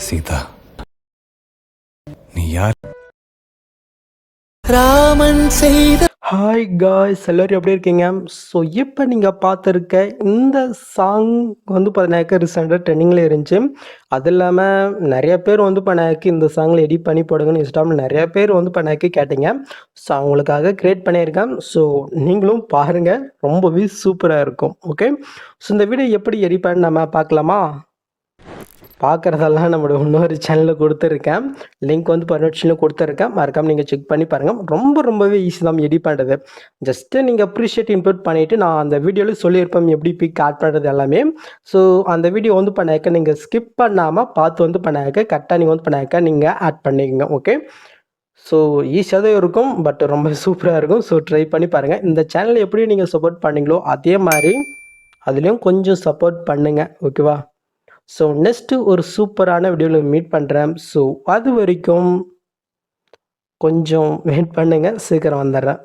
சீதா, நீ யார்? ராமன் செய்த ஹாய் காய்ஸ், எல்லோரும் எப்படி இருக்கீங்க? ஸோ இப்போ நீங்கள் பார்த்துருக்க இந்த சாங் வந்து பார்த்தீங்கன்னாக்கா ரீசெண்டாக ட்ரெண்டிங்கில் இருந்துச்சு. அது இல்லாமல் நிறைய பேர் வந்து பண்ணாக்கி இந்த சாங்கில் எடிட் பண்ணி போடுங்கன்னு இன்ஸ்டாவில் நிறைய பேர் வந்து பண்ணாக்கி கேட்டிங்க. ஸோ அவங்களுக்காக க்ரியேட் பண்ணியிருக்கேன். ஸோ நீங்களும் பாருங்கள், ரொம்பவே சூப்பராக இருக்கும். ஓகே, ஸோ இந்த வீடியோ எப்படி எடிட் பண்ணி நம்ம பார்க்கலாமா? பார்க்குறதெல்லாம் நம்மளோட இன்னொரு சேனலில் கொடுத்துருக்கேன். லிங்க் வந்து பர்மிஷனில் கொடுத்துருக்கேன். மறக்காமல் நீங்கள் செக் பண்ணி பாருங்கள். ரொம்பவே ஈஸி தான் எடிட் பண்ணுறது. ஜஸ்ட்டு நீங்கள் அப்ரிஷியேட் இன்புட் பண்ணிவிட்டு நான் அந்த வீடியோவில் சொல்லியிருப்பேன் எப்படி பிக் ஆட் பண்ணுறது எல்லாமே. ஸோ அந்த வீடியோ வந்து பண்ணாக்க நீங்கள் ஸ்கிப் பண்ணாமல் பார்த்து வந்து பண்ணாக்க கரெக்டாக நீங்கள் வந்து பண்ணாக்க நீங்கள் ஆட் பண்ணிக்கோங்க. ஓகே, ஸோ ஈஸியாக தான் இருக்கும், பட் ரொம்ப சூப்பராக இருக்கும். ஸோ ட்ரை பண்ணி பாருங்கள். இந்த சேனலை எப்படி நீங்கள் சப்போர்ட் பண்ணீங்களோ அதே மாதிரி அதுலேயும் கொஞ்சம் சப்போர்ட் பண்ணுங்கள். ஓகேவா? ஸோ நெக்ஸ்ட்டு ஒரு சூப்பரான வீடியோவில் மீட் பண்ணுறேன். ஸோ அது வரைக்கும் கொஞ்சம் வெயிட் பண்ணுங்கள், சீக்கிரம் வந்துடுறேன்.